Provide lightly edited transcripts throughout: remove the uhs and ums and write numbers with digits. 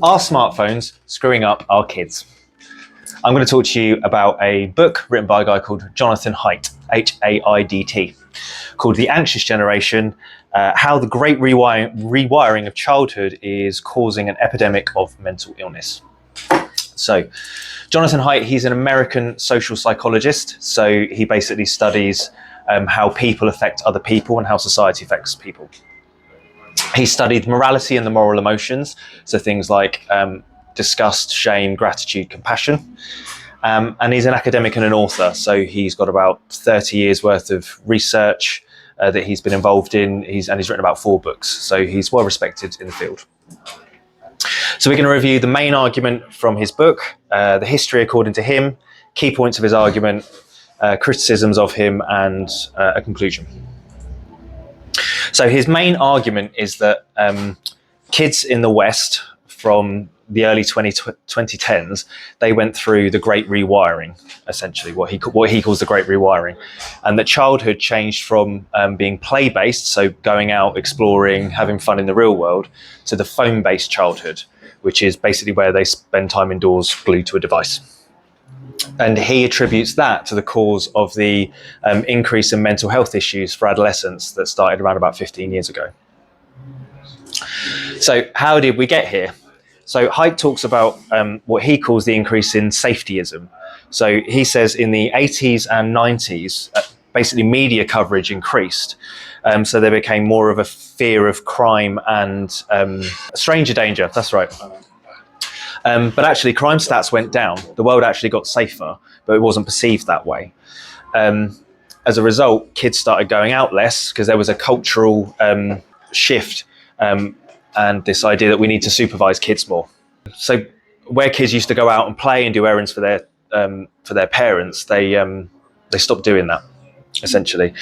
Are smartphones screwing up our kids? I'm going to talk to you about a book written by a guy called Jonathan Haidt, H-A-I-D-T, called The Anxious Generation, How the Great Rewiring of Childhood is Causing an Epidemic of Mental Illness. So, Jonathan Haidt, he's an American social psychologist, so he basically studies how people affect other people and how society affects people. He studied morality and the moral emotions, so things like disgust, shame, gratitude, compassion. And he's an academic and an author, so he's got about 30 years worth of research that he's been involved in, and he's written about 4 books, so he's well respected in the field. So we're going to review the main argument from his book, the history according to him, key points of his argument, criticisms of him, and a conclusion. So his main argument is that kids in the West from the early 2010s, they went through the Great Rewiring, essentially, what he calls the Great Rewiring. And that childhood changed from being play-based, so going out, exploring, having fun in the real world, to the phone-based childhood, which is basically where they spend time indoors glued to a device. And he attributes that to the cause of the increase in mental health issues for adolescents that started around about 15 years ago. So how did we get here? So Haidt talks about what he calls the increase in safetyism. So he says in the 80s and 90s, basically media coverage increased. So there became more of a fear of crime and stranger danger, that's right. But actually crime stats went down. The world actually got safer, but it wasn't perceived that way. As a result, kids started going out less because there was a cultural shift and this idea that we need to supervise kids more. So where kids used to go out and play and do errands for their parents, they stopped doing that, essentially.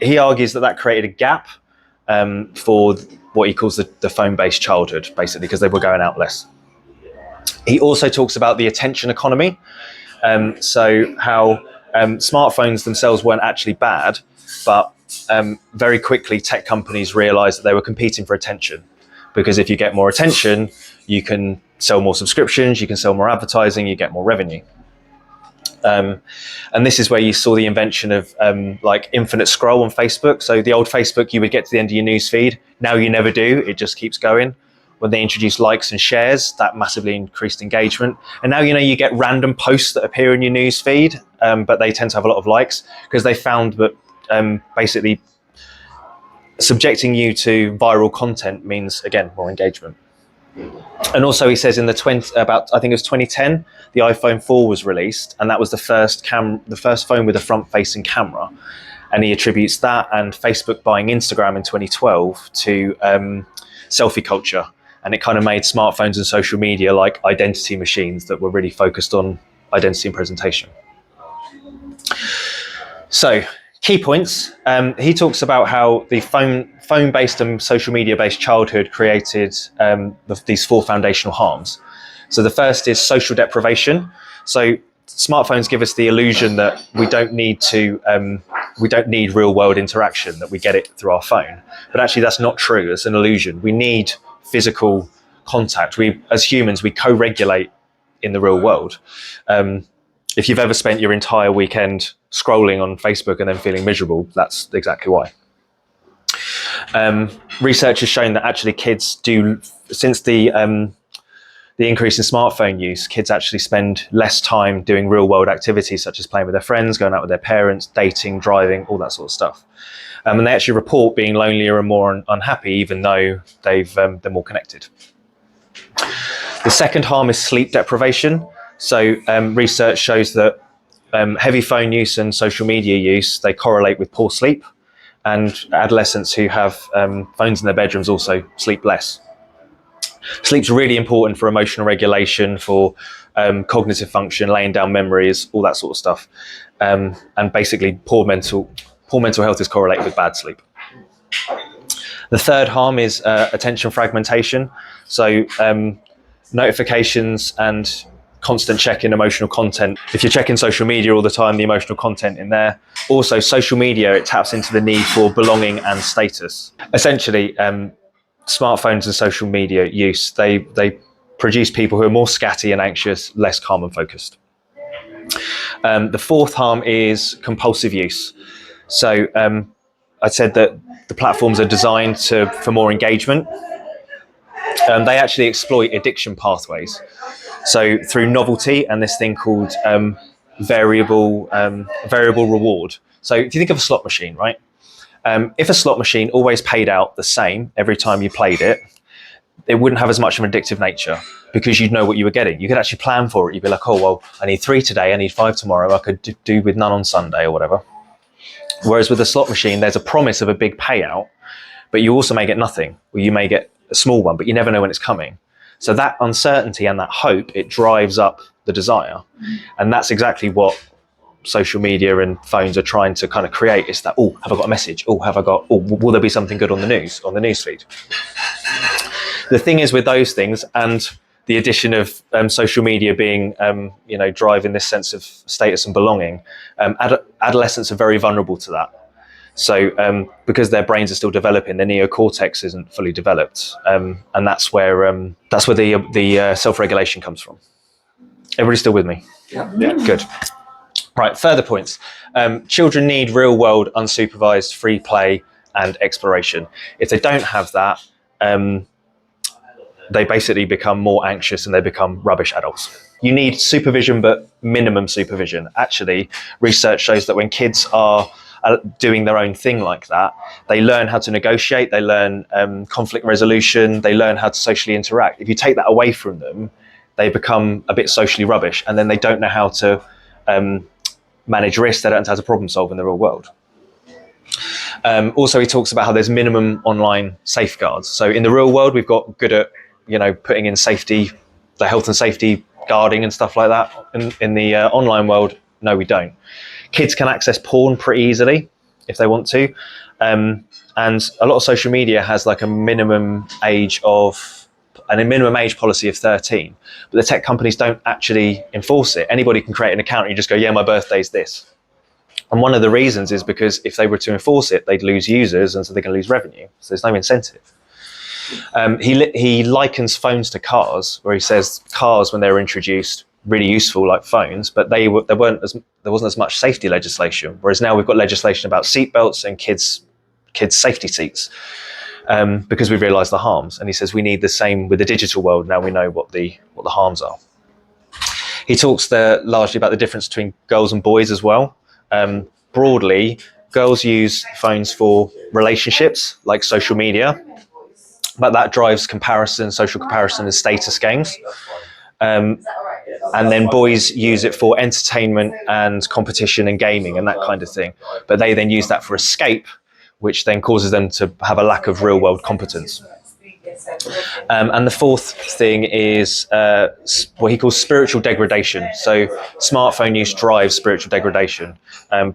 He argues that created a gap for what he calls the phone-based childhood, basically, because they were going out less. He also talks about the attention economy, so how smartphones themselves weren't actually bad, but very quickly tech companies realized that they were competing for attention, because if you get more attention, you can sell more subscriptions, you can sell more advertising, you get more revenue. And this is where you saw the invention of like infinite scroll on Facebook. So the old Facebook, you would get to the end of your news feed. Now you never do, it just keeps going. When they introduced likes and shares, that massively increased engagement. And now, you get random posts that appear in your news feed, but they tend to have a lot of likes because they found that basically subjecting you to viral content means, again, more engagement. And also he says in I think it was 2010, the iPhone 4 was released, and that was the first phone with a front-facing camera. And he attributes that and Facebook buying Instagram in 2012 to selfie culture. And it kind of made smartphones and social media like identity machines that were really focused on identity and presentation. So, key points. He talks about how the phone-based and social media-based childhood created these 4 foundational harms. So the first is social deprivation. So smartphones give us the illusion that we don't need real-world interaction, that we get it through our phone. But actually, that's not true. It's an illusion. We need physical contact. As humans, we co-regulate in the real world. If you've ever spent your entire weekend scrolling on Facebook and then feeling miserable, that's exactly why. Research has shown that actually kids do, since the increase in smartphone use, kids actually spend less time doing real world activities such as playing with their friends, going out with their parents, dating, driving, all that sort of stuff. And they actually report being lonelier and more unhappy, even though they're more connected. The second harm is sleep deprivation. So research shows that heavy phone use and social media use, they correlate with poor sleep. And adolescents who have phones in their bedrooms also sleep less. Sleep's really important for emotional regulation, for cognitive function, laying down memories, all that sort of stuff. And basically poor mental health is correlated with bad sleep. The third harm is attention fragmentation. So notifications and constant checking emotional content. If you're checking social media all the time, the emotional content in there. Also, social media, it taps into the need for belonging and status. Essentially, smartphones and social media use, they produce people who are more scatty and anxious, less calm and focused. The fourth harm is compulsive use. So I said that the platforms are designed for more engagement. They actually exploit addiction pathways. So through novelty and this thing called variable reward. So if you think of a slot machine, right? If a slot machine always paid out the same every time you played it, it wouldn't have as much of an addictive nature because you'd know what you were getting. You could actually plan for it. You'd be like, oh, well, I need 3 today, I need 5 tomorrow, I could do with none on Sunday or whatever. Whereas with a slot machine, there's a promise of a big payout, but you also may get nothing, or you may get a small one, but you never know when it's coming. So that uncertainty and that hope, it drives up the desire. And that's exactly what social media and phones are trying to kind of create. It's that, oh, have I got a message? Oh, will there be something good on the news feed? The thing is with those things, and the addition of social media being, driving this sense of status and belonging, adolescents are very vulnerable to that. So because their brains are still developing, their neocortex isn't fully developed, and that's where the self-regulation comes from. Everybody still with me? Yeah. Good. Right. Further points. Children need real-world, unsupervised, free play and exploration. If they don't have that, they basically become more anxious and they become rubbish adults. You need supervision, but minimum supervision. Actually, research shows that when kids are doing their own thing like that, they learn how to negotiate, they learn conflict resolution, they learn how to socially interact. If you take that away from them, they become a bit socially rubbish, and then they don't know how to manage risk, they don't know how to problem solve in the real world. Also, he talks about how there's minimum online safeguards. So in the real world, we've got good at putting in safety, the health and safety guarding and stuff like that. In the online world, no, we don't. Kids can access porn pretty easily if they want to. And a lot of social media has like a minimum age policy of 13. But the tech companies don't actually enforce it. Anybody can create an account and you just go, yeah, my birthday's this. And one of the reasons is because if they were to enforce it, they'd lose users, and so they can lose revenue. So there's no incentive. He likens phones to cars, where he says cars, when they were introduced, really useful like phones, but there wasn't as much safety legislation. Whereas now we've got legislation about seatbelts and kids safety seats, because we've realised the harms. And he says we need the same with the digital world. Now we know what the harms are. He talks there largely about the difference between girls and boys as well. Broadly, girls use phones for relationships like social media, but that drives comparison, social comparison and status games. And then boys use it for entertainment and competition and gaming and that kind of thing. But they then use that for escape, which then causes them to have a lack of real world competence. And the fourth thing is what he calls spiritual degradation. So smartphone use drives spiritual degradation.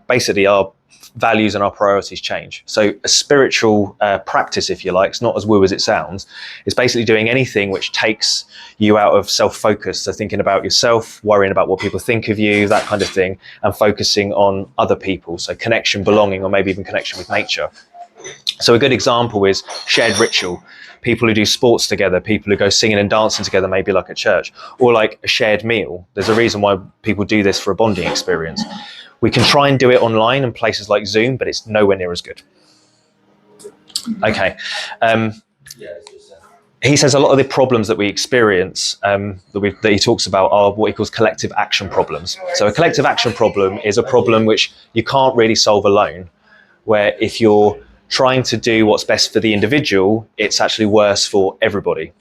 Basically, our values and our priorities change. So a spiritual practice, if you like, it's not as woo as it sounds. It's basically doing anything which takes you out of self-focus. So thinking about yourself, worrying about what people think of you, that kind of thing, and focusing on other people. So connection, belonging, or maybe even connection with nature. So a good example is shared ritual. People who do sports together, people who go singing and dancing together, maybe like at church, or like a shared meal. There's a reason why people do this for a bonding experience. We can try and do it online in places like Zoom, but it's nowhere near as good. Okay. He says a lot of the problems that we experience that he talks about are what he calls collective action problems. So a collective action problem is a problem which you can't really solve alone, where if you're trying to do what's best for the individual, it's actually worse for everybody.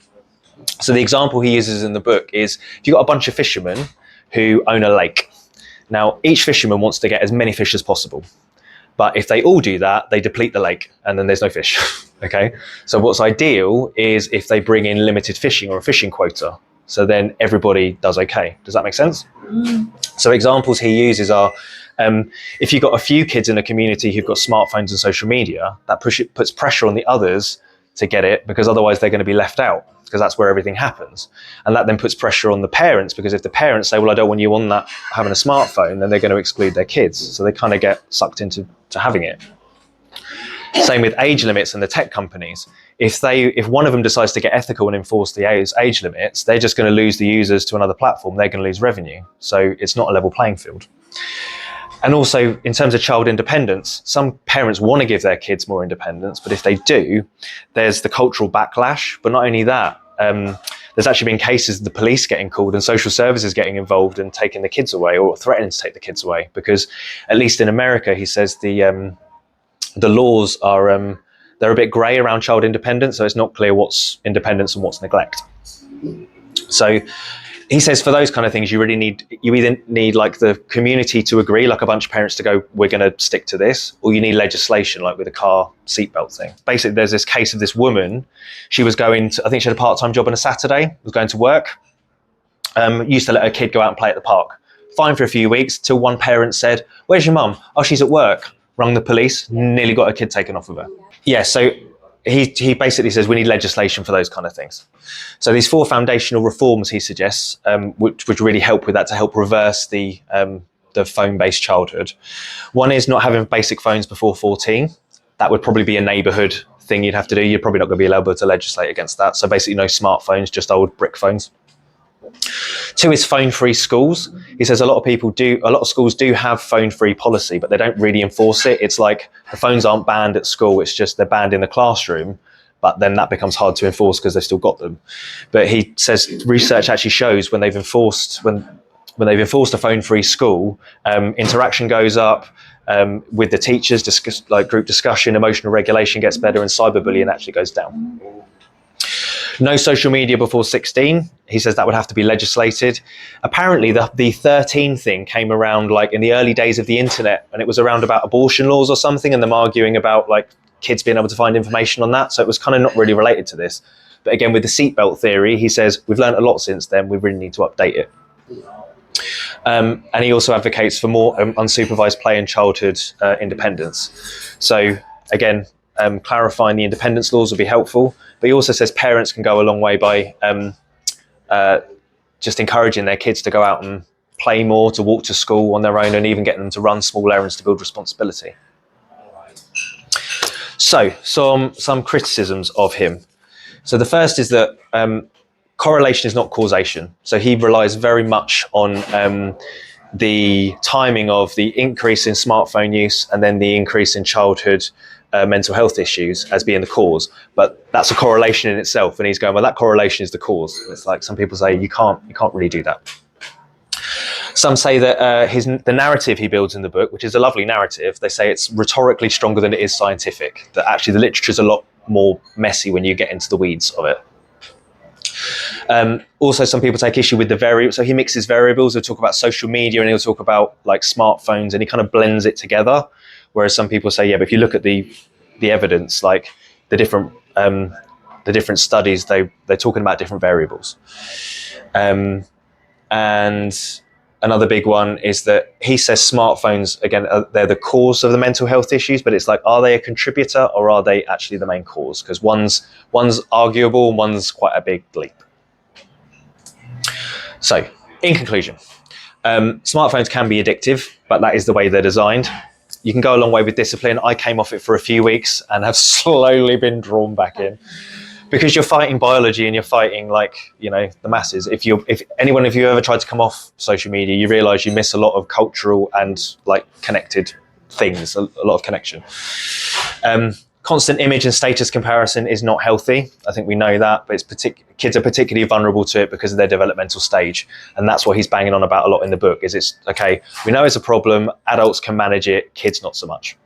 So the example he uses in the book is if you've got a bunch of fishermen who own a lake. Now, each fisherman wants to get as many fish as possible. But if they all do that, they deplete the lake and then there's no fish. Okay. So what's ideal is if they bring in limited fishing or a fishing quota. So then everybody does okay. Does that make sense? So examples he uses are, if you've got a few kids in a community who've got smartphones and social media, that puts pressure on the others to get it, because otherwise they're going to be left out, because that's where everything happens. And that then puts pressure on the parents, because if the parents say, well, I don't want you on that having a smartphone, then they're going to exclude their kids. So they kind of get sucked into having it. Same with age limits and the tech companies. If one of them decides to get ethical and enforce the age limits, they're just going to lose the users to another platform. They're going to lose revenue. So it's not a level playing field. And also, in terms of child independence, some parents want to give their kids more independence, but if they do, there's the cultural backlash. But not only that, there's actually been cases of the police getting called and social services getting involved and taking the kids away or threatening to take the kids away. Because at least in America, he says the laws are they're a bit grey around child independence, so it's not clear what's independence and what's neglect. So he says for those kind of things, you either need like the community to agree, like a bunch of parents to go, we're going to stick to this, or you need legislation, like with a car seatbelt thing. Basically, there's this case of this woman. She was going to, I think she had a part-time job on a Saturday, was going to work, used to let her kid go out and play at the park. Fine for a few weeks, till one parent said, where's your mum? Oh, she's at work. Rung the police, nearly got her kid taken off of her. Yeah, so he basically says we need legislation for those kind of things. So these 4 foundational reforms he suggests, which would really help with that, to help reverse the phone-based childhood. One is not having basic phones before 14. That would probably be a neighbourhood thing you'd have to do. You're probably not going to be allowed to legislate against that. So basically no smartphones, just old brick phones. 2 is phone-free schools. He says a lot of schools do have phone-free policy, but they don't really enforce it. It's like the phones aren't banned at school, it's just they're banned in the classroom, but then that becomes hard to enforce because they've still got them. But he says research actually shows when they've enforced a phone-free school, interaction goes up with the teachers, like group discussion, emotional regulation gets better, and cyberbullying actually goes down. No social media before 16. He says that would have to be legislated. Apparently, the 13 thing came around like in the early days of the internet, and it was around about abortion laws or something, and them arguing about like kids being able to find information on that. So it was kind of not really related to this. But again, with the seatbelt theory, he says we've learned a lot since then. We really need to update it. And he also advocates for more unsupervised play and childhood independence. So again, clarifying the independence laws would be helpful. But he also says parents can go a long way by just encouraging their kids to go out and play more, to walk to school on their own, and even getting them to run small errands to build responsibility. So some criticisms of him. So the first is that correlation is not causation. So he relies very much on the timing of the increase in smartphone use and then the increase in childhood mental health issues as being the cause. But that's a correlation in itself. And he's going, well, that correlation is the cause. And it's like some people say, you can't really do that. Some say that the narrative he builds in the book, which is a lovely narrative, they say it's rhetorically stronger than it is scientific, that actually the literature is a lot more messy when you get into the weeds of it. Also, some people take issue with the variables. So he mixes variables. He'll talk about social media and he'll talk about like smartphones, and he kind of blends it together. Whereas some people say, yeah, but if you look at the evidence, like the different studies, they're talking about different variables. And another big one is that he says smartphones, again, they're the cause of the mental health issues, but it's like, are they a contributor or are they actually the main cause? Because one's arguable and one's quite a big leap. So, in conclusion, smartphones can be addictive, but that is the way they're designed. You can go a long way with discipline. I came off it for a few weeks and have slowly been drawn back in. Because you're fighting biology and you're fighting the masses. If you ever tried to come off social media, you realise you miss a lot of cultural and connected things, a lot of connection. Constant image and status comparison is not healthy. I think we know that, but kids are particularly vulnerable to it because of their developmental stage. And that's what he's banging on about a lot in the book, is it's, okay, we know it's a problem, adults can manage it, kids not so much.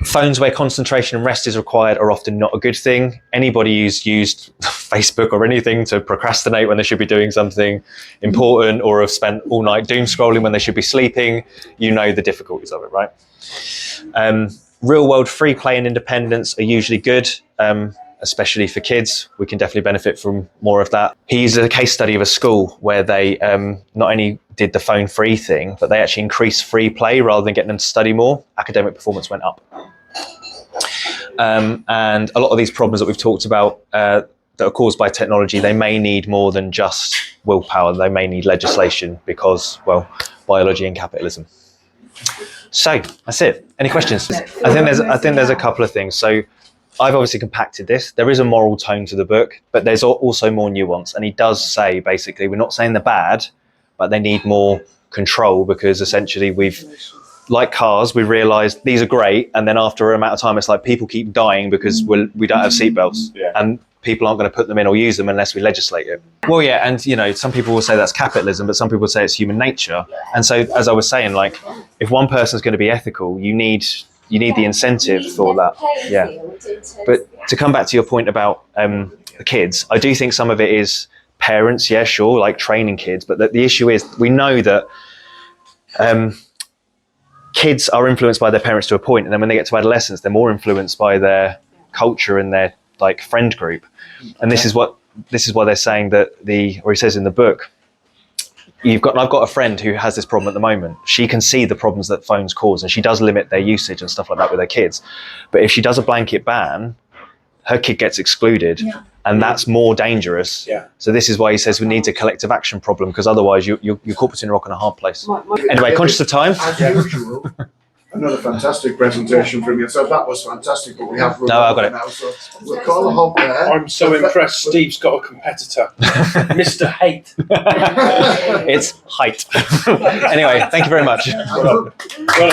Phones where concentration and rest is required are often not a good thing. Anybody who's used Facebook or anything to procrastinate when they should be doing something important, or have spent all night doom scrolling when they should be sleeping, you know the difficulties of it, right? Real world free play and independence are usually good, especially for kids. We can definitely benefit from more of that. He uses a case study of a school where they not only did the phone free thing, but they actually increased free play rather than getting them to study more. Academic performance went up. And a lot of these problems that we've talked about that are caused by technology, they may need more than just willpower. They may need legislation because, well, biology and capitalism. So that's it. Any questions? I think there's a couple of things. So I've obviously compacted this. There is a moral tone to the book, but there's also more nuance. And he does say, basically, we're not saying they're bad, but they need more control, because essentially like cars, we realised these are great, and then after an amount of time, it's like people keep dying because we don't have seatbelts, and people aren't going to put them in or use them unless we legislate it. Well, yeah, and some people will say that's capitalism, but some people say it's human nature. And so, as I was saying, like, if one person's going to be ethical, you need the incentive for that. Yeah. But to come back to your point about the kids, I do think some of it is parents, yeah, sure, like training kids, but the issue is we know that kids are influenced by their parents to a point, and then when they get to adolescence, they're more influenced by their culture and their like friend group. And this is why they're saying that or he says in the book, I've got a friend who has this problem at the moment. She can see the problems that phones cause, and she does limit their usage and stuff like that with her kids. But if she does a blanket ban, her kid gets excluded, and that's more dangerous. Yeah. So this is why he says we need a collective action problem, because otherwise you're caught between a rock and a hard place. Anyway, conscious of time. As usual, another fantastic presentation from yourself. That was fantastic, but we have run I got it now, so we'll call a halt there. I'm so impressed. Steve's got a competitor, Mr. Haidt. It's Haidt. Anyway, thank you very much. Well done.